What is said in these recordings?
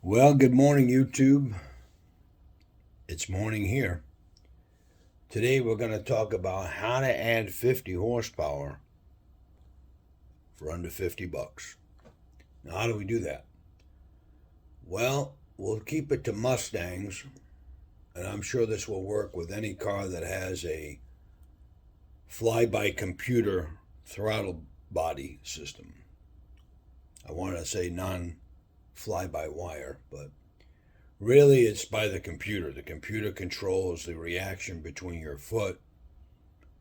Well, good morning, YouTube. It's morning here. Today we're going to talk about how to add 50 horsepower for under 50 bucks. Now, how do we do that? Well, we'll keep it to Mustangs, and I'm sure this will work with any car that has a fly-by-computer throttle body system. I wanted to say non-fly-by-wire, but really, it's by the computer. The computer controls the reaction between your foot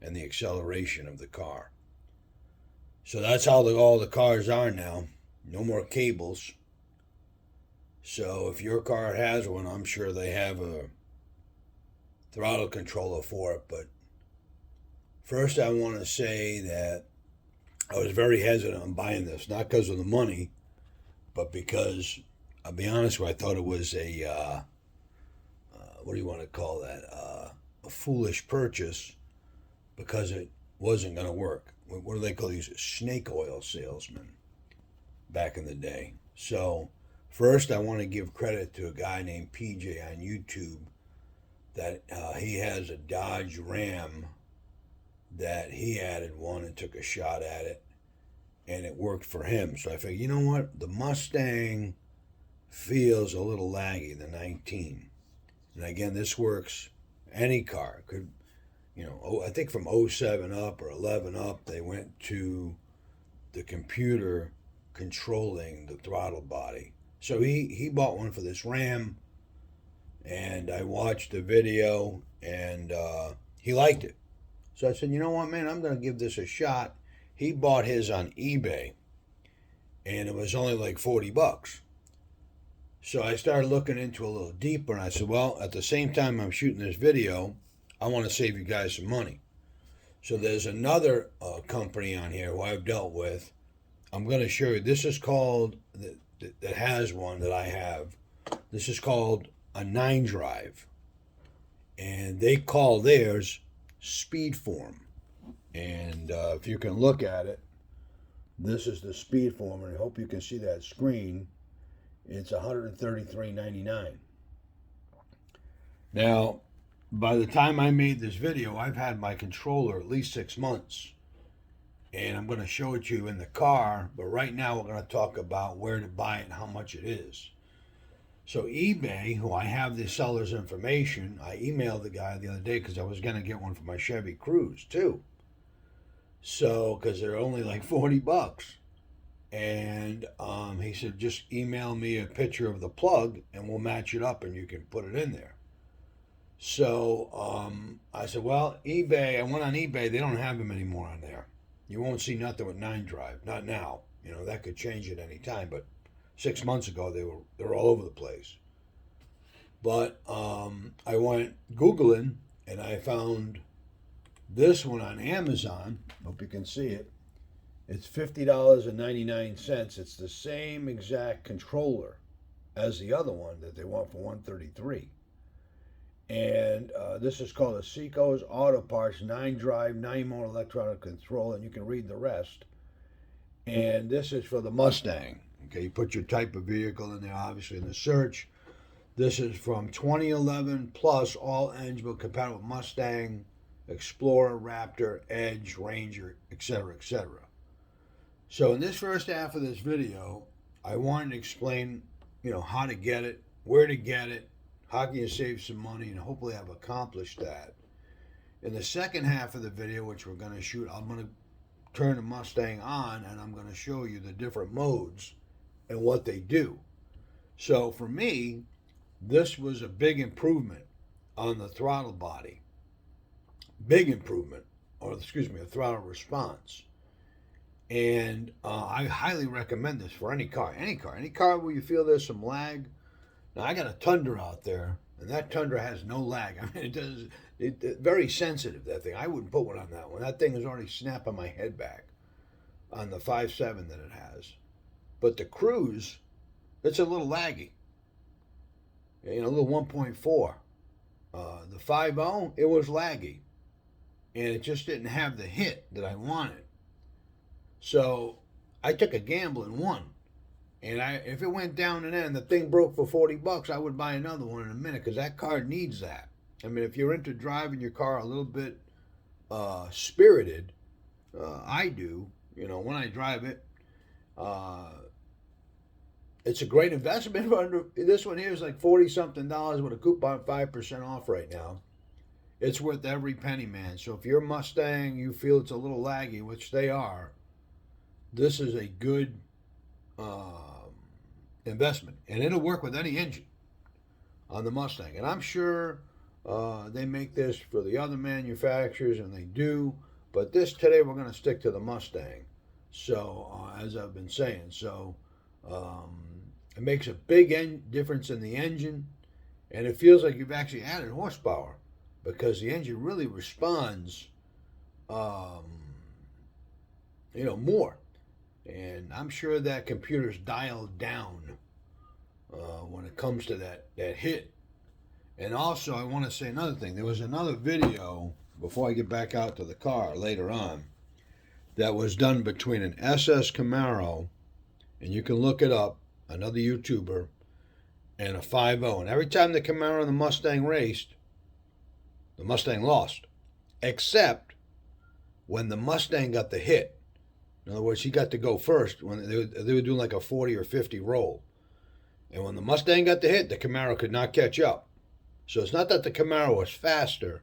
and the acceleration of the car. So that's how all the cars are now. No more cables. So if your car has one, I'm sure they have a throttle controller for it. But first, I want to say that I was very hesitant on buying this, not because of the money, but because I'll be honest with you, I thought it was a what do you want to call that? A foolish purchase because it wasn't going to work. What do they call these? Snake oil salesmen back in the day. So first, I want to give credit to a guy named PJ on YouTube that he has a Dodge Ram that he added one and took a shot at it, and it worked for him. So I figured, you know what? The Mustang feels a little laggy, the 19. And again, this works any car. Could, I think from '07 up or 11 up, they went to the computer controlling the throttle body. So he bought one for this Ram, and I watched the video, and he liked it. So I said, you know what, man, I'm going to give this a shot. He bought his on eBay, and it was only like 40 bucks. So I started looking into a little deeper, and I said, well, at the same time I'm shooting this video, I want to save you guys some money. So there's another company on here who I've dealt with. I'm going to show you. This is called, that has one that I have. This is called a 9-drive. And they call theirs Speedform. And if you can look at it, this is the Speedform, and I hope you can see that screen. It's $133.99. Now, by the time I made this video, I've had my controller at least 6 months. And I'm going to show it to you in the car, but right now we're going to talk about where to buy it and how much it is. So eBay, who I have the seller's information, I emailed the guy the other day because I was going to get one for my Chevy Cruze too. So, because they're only like 40 bucks. And he said, just email me a picture of the plug and we'll match it up and you can put it in there. So I said, well, eBay, I went on eBay, they don't have them anymore on there. You won't see nothing with 9-drive, not now. That could change at any time, but 6 months ago they were all over the place. But I went Googling and I found this one on Amazon. Hope you can see it. It's $50.99. It's the same exact controller as the other one that they want for $133. And this is called a Seiko's Auto Parts 9-drive, 9-mode electronic control, and you can read the rest. And this is for the Mustang. Okay, you put your type of vehicle in there, obviously, in the search. This is from 2011 plus all engine compatible with Mustang, Explorer, Raptor, Edge, Ranger, etc., etc. So in this first half of this video, I wanted to explain, how to get it, where to get it, how can you save some money, and hopefully I've accomplished that. In the second half of the video, which we're going to shoot, I'm going to turn the Mustang on and I'm going to show you the different modes and what they do. So for me, this was a big improvement on the throttle body. Big improvement, or excuse me, a throttle response. And I highly recommend this for any car where you feel there's some lag. Now I got a Tundra out there, and that Tundra has no lag. I mean, it's very sensitive, that thing. I wouldn't put one on that one. That thing is already snapping my head back on the 5.7 that it has. But the Cruze, it's a little laggy. A little 1.4. The 5.0, it was laggy. And it just didn't have the hit that I wanted. So I took a gamble and won. And if it went down and the thing broke for $40, I would buy another one in a minute because that car needs that. I mean, if you're into driving your car a little bit spirited, I do. You know, when I drive it, uh, it's a great investment. This one here is like 40 something dollars with a coupon 5% off right now. It's worth every penny, man. So if you're a Mustang, you feel it's a little laggy, which they are, this is a good investment, and it'll work with any engine on the Mustang. And I'm sure they make this for the other manufacturers, and they do. But this today, we're going to stick to the Mustang. So as I've been saying, so it makes a big difference in the engine, and it feels like you've actually added horsepower because the engine really responds, more. And I'm sure that computer's dialed down when it comes to that hit. And also, I want to say another thing. There was another video before I get back out to the car later on that was done between an SS Camaro, and you can look it up, another YouTuber, and a 5.0. And every time the Camaro and the Mustang raced, the Mustang lost, except when the Mustang got the hit. In other words, he got to go first when they were doing like a 40 or 50 roll. And when the Mustang got the hit, the Camaro could not catch up. So it's not that the Camaro was faster,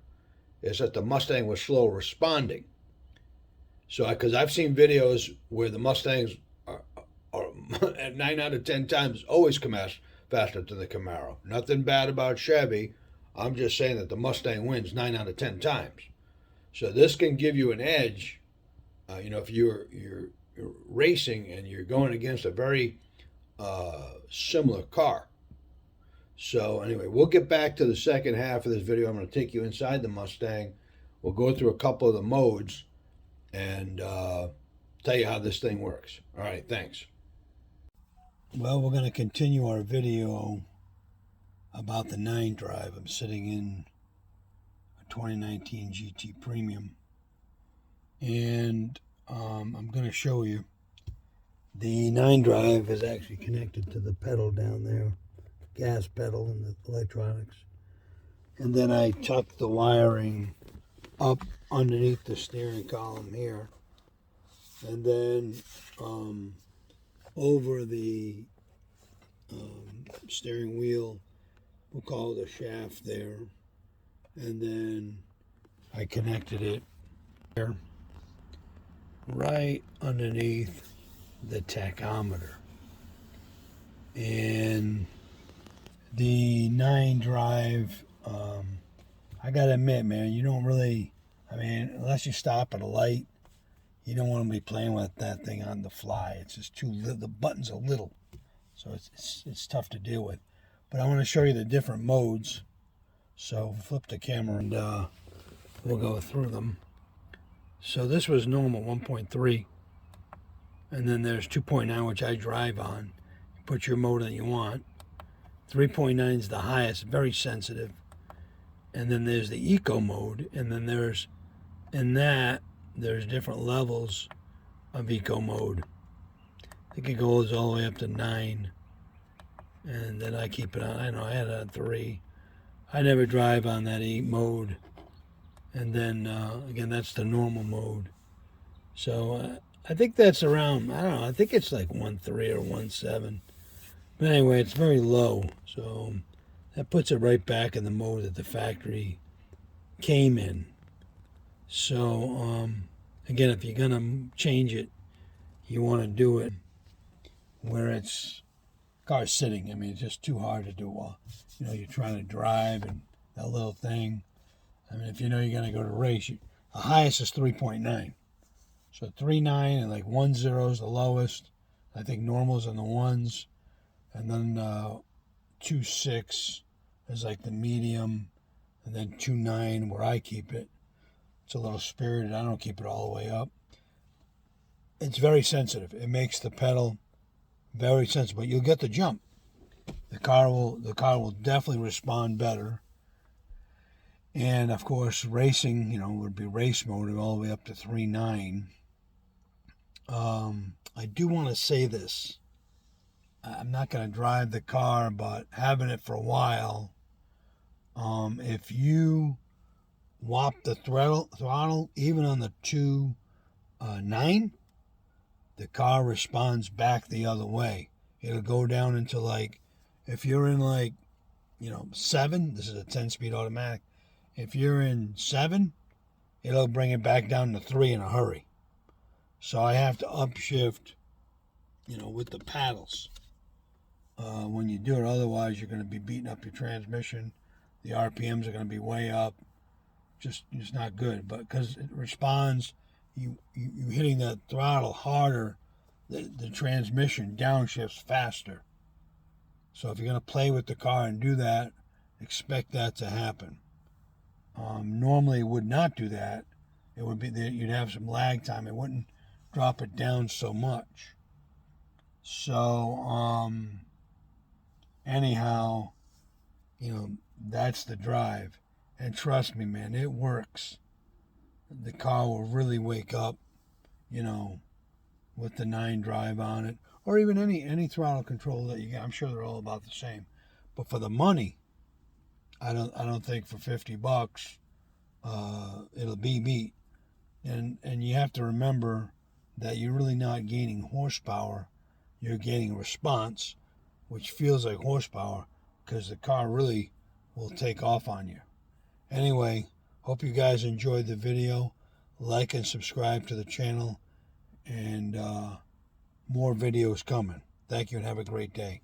it's that the Mustang was slow responding. So, because I've seen videos where the Mustangs are at 9 out of 10 times always come faster than the Camaro. Nothing bad about Chevy. I'm just saying that the Mustang wins 9 out of 10 times. So this can give you an edge. If you're racing and you're going against a very similar car. So anyway, we'll get back to the second half of this video. I'm going to take you inside the Mustang. We'll go through a couple of the modes and tell you how this thing works. All right, thanks. Well, we're going to continue our video about the 9 Drive. I'm sitting in a 2019 GT Premium. And I'm going to show you the 9 Drive is actually connected to the pedal down there, gas pedal and the electronics. And then I tuck the wiring up underneath the steering column here. And then over the steering wheel, we'll call it a shaft there. And then I connected it there, right underneath the tachometer. And the 9 Drive, I gotta admit, man, you don't really, unless you stop at a light, you don't want to be playing with that thing on the fly. It's just too little. The buttons are little, so it's tough to deal with. But I want to show you the different modes. So flip the camera and we'll go through them. So this was normal, 1.3. And then there's 2.9, which I drive on. You put your mode that you want. 3.9 is the highest, very sensitive. And then there's the eco mode. And then there's different levels of eco mode. I think it goes all the way up to 9. And then I keep it on. I know I had it on 3. I never drive on that 8 mode. And then, again, that's the normal mode. So I think that's around, I don't know, I think it's like 1.3 or 1.7. But anyway, it's very low. So that puts it right back in the mode that the factory came in. So, again, if you're going to change it, you want to do it where it's car sitting. It's just too hard to do while, you're trying to drive and that little thing. If you know you're going to go to race, the highest is 3.9. So 3.9 and like 1.0 is the lowest. I think normal's in the 1s. And then 2.6 is like the medium. And then 2.9 where I keep it. It's a little spirited. I don't keep it all the way up. It's very sensitive. It makes the pedal very sensitive. But you'll get the jump. The car will definitely respond better. And of course, racing, would be race mode all the way up to 3.9. I do want to say this. I'm not going to drive the car, but having it for a while, if you whop the throttle even on the 2.9, the car responds back the other way. It'll go down into like, if you're in like, 7, this is a 10-speed automatic. If you're in 7, it'll bring it back down to 3 in a hurry. So I have to upshift, with the paddles when you do it. Otherwise, you're going to be beating up your transmission. The RPMs are going to be way up. Just it's not good. But because it responds, you hitting that throttle harder, the transmission downshifts faster. So if you're going to play with the car and do that, expect that to happen. Normally, it would not do that. It would be that you'd have some lag time. It wouldn't drop it down so much. So, anyhow, that's the drive. And trust me, man, it works. The car will really wake up, with the 9 drive on it. Or even any throttle control that you get. I'm sure they're all about the same. But for the money, I don't think for $50 it'll be beat. And you have to remember that you're really not gaining horsepower. You're gaining response, which feels like horsepower because the car really will take off on you. Anyway, hope you guys enjoyed the video. Like and subscribe to the channel, and more videos coming. Thank you and have a great day.